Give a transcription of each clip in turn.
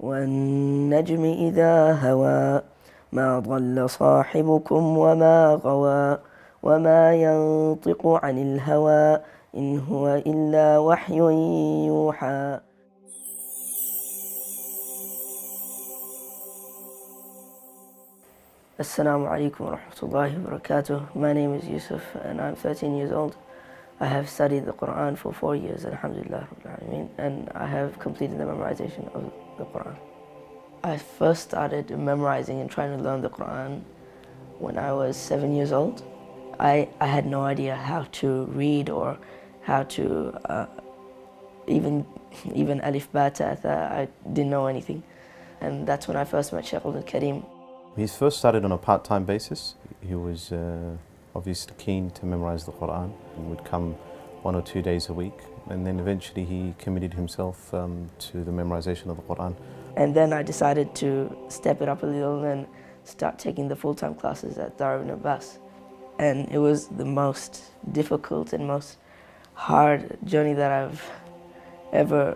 والنجم إذا هوى ما ضل صاحبكم وما غوى وما ينطق عن الهوى إن هو إلا وحي يوحى. Assalamu alaikum wa rahmatullahi wa barakatuh. My name is Yusuf and I'm 13 years old. I have studied the Qur'an for 4 years, alhamdulillah, and I have completed the memorization of the Qur'an. I first started memorizing and trying to learn the Qur'an when I was 7 years old. I had no idea how to read or how to even alif ba ta tha. I didn't know anything, and that's when I first met Shaykh al-Kareem. He first started on a part-time basis. He was obviously keen to memorize the Qur'an and would come 1 or 2 days a week, and then eventually he committed himself to the memorization of the Qur'an. And then I decided to step it up a little and start taking the full-time classes at Dar ibn Abbas. And it was the most difficult and most hard journey that I've ever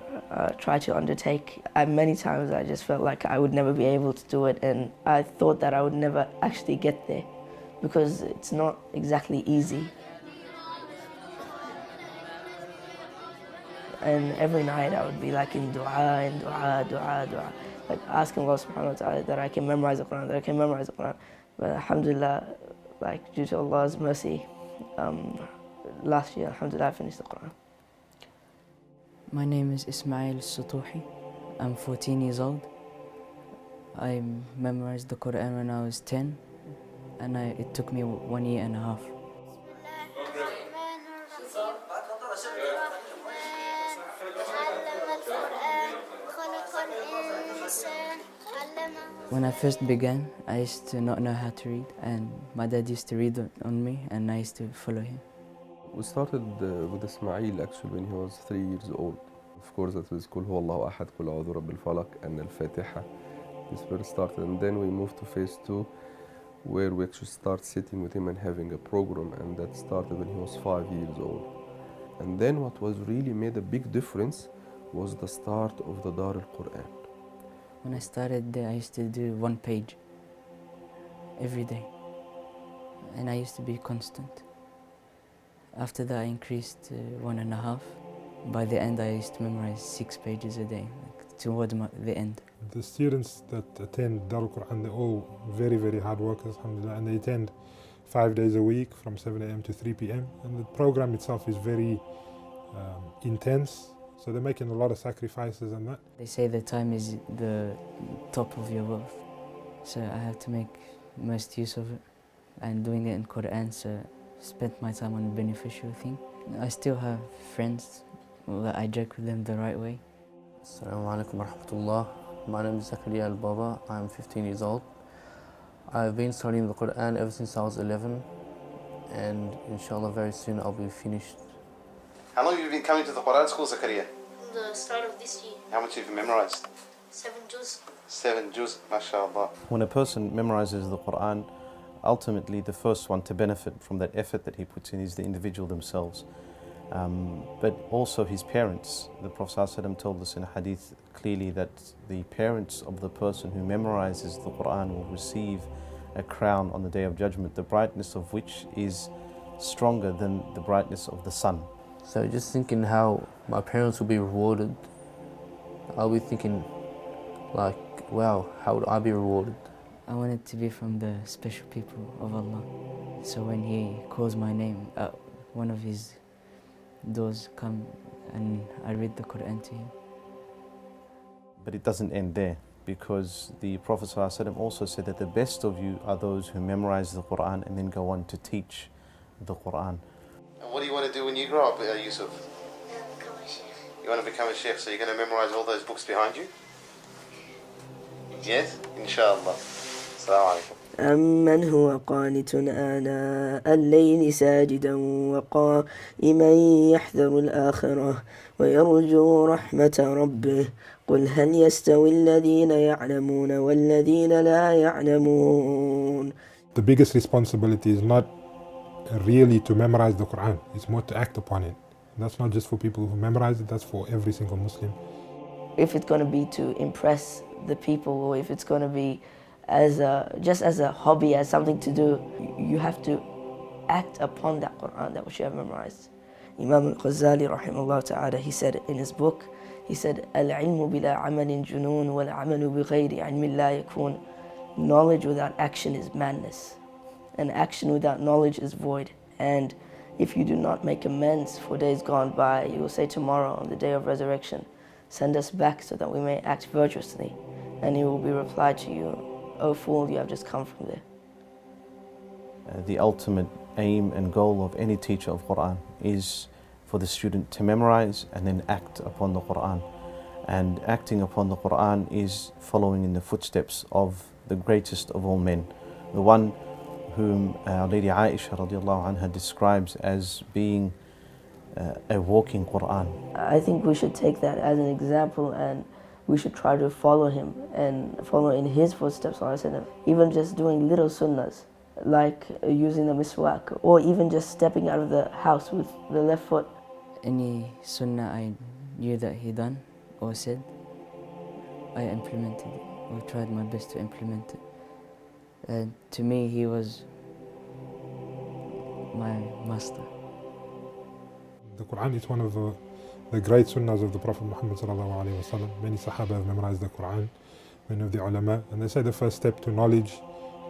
tried to undertake. Many times I just felt like I would never be able to do it, and I thought that I would never actually get there because it's not exactly easy. And every night I would be like in dua, like asking Allah subhanahu wa ta'ala that I can memorize the Quran, But alhamdulillah, like due to Allah's mercy, last year, alhamdulillah, I finished the Quran. My name is Ismail Sutuhi. I'm 14 years old. I memorized the Quran when I was 10, and it took me 1 year and a half. When I first began, I used to not know how to read, and my dad used to read on me, and I used to follow him. We started with Ismail actually when he was 3 years old. Of course, that was Qul Huwa Allahu Ahad, Qul A'udhu Rabbil Falaq, and Al-Fatiha. This where it started, and then we moved to phase 2, where we actually start sitting with him and having a program, and that started when he was 5 years old. And then what was really made a big difference was the start of the Dar al-Qur'an. When I started there, I used to do 1 page every day, and I used to be constant. After that, I increased to 1.5. By the end, I used to memorize 6 pages a day, like toward the end. The students that attend Dar al-Quran, they're all very, very hard workers, alhamdulillah, and they attend 5 days a week from 7 a.m. to 3 p.m. And the program itself is very intense, so they're making a lot of sacrifices and that. They say the time is the top of your wealth, so I have to make most use of it, and doing it in Qur'an, so spent my time on a beneficial thing. I still have friends that I joke with them the right way. Assalamu alaikum wa rahmatullah. My name is Zakaria al-Baba. I'm 15 years old. I've been studying the Qur'an ever since I was 11, and inshallah very soon I'll be finished. How long have you been coming to the Qur'an school, Zakaria? The start of this year. How much have you memorized? 7 juz. 7 juz, mashallah. When a person memorizes the Qur'an, ultimately the first one to benefit from that effort that he puts in is the individual themselves. But also his parents. The Prophet ﷺ told us in a hadith clearly that the parents of the person who memorizes the Qur'an will receive a crown on the Day of Judgment, the brightness of which is stronger than the brightness of the sun. So just thinking how my parents will be rewarded, I'll be thinking like, wow, how would I be rewarded? I wanted to be from the special people of Allah. So when He calls my name, one of His doors come and I read the Qur'an to him. But it doesn't end there, because the Prophet ﷺ also said that the best of you are those who memorize the Qur'an and then go on to teach the Qur'an. And what do you want to do when you grow up, Yusuf? Become a sheikh. You want to become a sheikh, so you're going to memorize all those books behind you? Yes? Inshallah. Assalamu alaikum. أمن هو قانت آناء الليل ساجدا وقائما يحذر الآخرة ويرجو رحمة ربه قل هل يستوي الذين يعلمون والذين لا يعلمون. The biggest responsibility is not really to memorize the Quran, it's more to act upon it. And that's not just for people who memorize it, that's for every single Muslim. if it's going to be to impress the people, or if it's going to be just as a hobby, as something to do, you have to act upon that Qur'an that which you have memorized. Imam al-Ghazali rahimahullah ta'ala, he said in his book, he said, "Al-ilmu bila amalin junun wal-amalu bighayri ilmin la yakun." Knowledge without action is madness, and action without knowledge is void. And if you do not make amends for days gone by, you will say tomorrow on the day of resurrection, "Send us back so that we may act virtuously." And it will be replied to you, "O fool, you have just come from there." The ultimate aim and goal of any teacher of Qur'an is for the student to memorize and then act upon the Qur'an. And acting upon the Qur'an is following in the footsteps of the greatest of all men, the one whom our Lady Aisha radiallahu anha describes as being a walking Qur'an. I think we should take that as an example, and we should try to follow him and follow in his footsteps. Even just doing little sunnahs, like using the miswak, or even just stepping out of the house with the left foot. Any sunnah I knew that he done or said, I implemented it, or tried my best to implement it. And to me, he was my master. The Quran is one of the great sunnahs of the Prophet Muhammad sallallahu alaihi wasallam. Many Sahaba have memorized the Quran, many of the ulama, and they say the first step to knowledge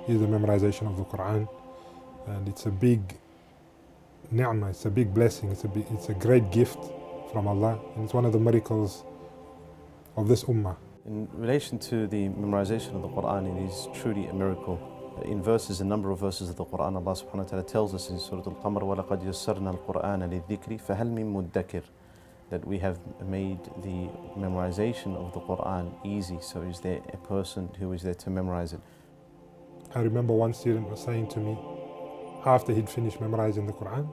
is the memorization of the Quran, and it's a big ni'mah, it's a big blessing, it's a great gift from Allah, and it's one of the miracles of this ummah. In relation to the memorization of the Qur'an, it is truly a miracle. In verses, a number of verses of the Qur'an, Allah subhanahu wa ta'ala tells us in Surah Al-Qamar, ولقد يسرنا القرآن للذكر فهل من مدكر, that we have made the memorization of the Qur'an easy, so is there a person who is there to memorize it? I remember one student was saying to me, after he'd finished memorizing the Quran,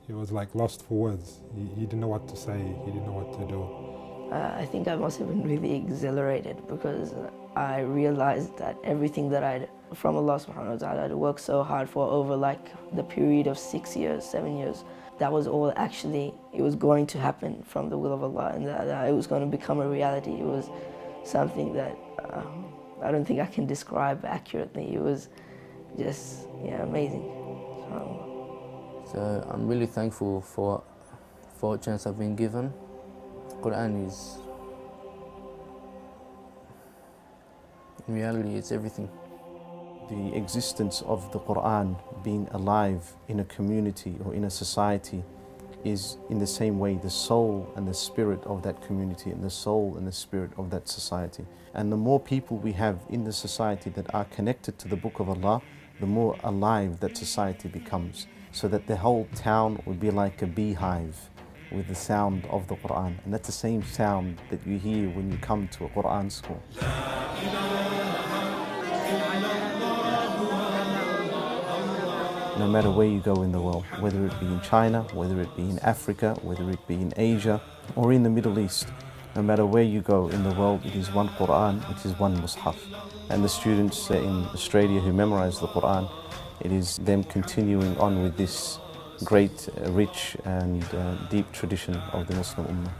he was like lost for words. He didn't know what to say, he didn't know what to do. I think I must have been really exhilarated, because I realized that everything that I'd, from Allah subhanahu wa ta'ala, I'd worked so hard for over like the period of 6 years, 7 years, that was all actually, it was going to happen from the will of Allah, and that it was going to become a reality. It was something that I don't think I can describe accurately. It was just, amazing. So I'm really thankful for a chance I've been given. Qur'an is, in reality, it's everything. The existence of the Qur'an being alive in a community or in a society is in the same way the soul and the spirit of that community and the soul and the spirit of that society. And the more people we have in the society that are connected to the Book of Allah, the more alive that society becomes, so that the whole town would be like a beehive with the sound of the Qur'an. And that's the same sound that you hear when you come to a Qur'an school. No matter where you go in the world, whether it be in China, whether it be in Africa, whether it be in Asia or in the Middle East, no matter where you go in the world, it is one Qur'an, it is one Mus'haf. And the students in Australia who memorize the Qur'an, it is them continuing on with this great, rich and deep tradition of the Muslim Ummah.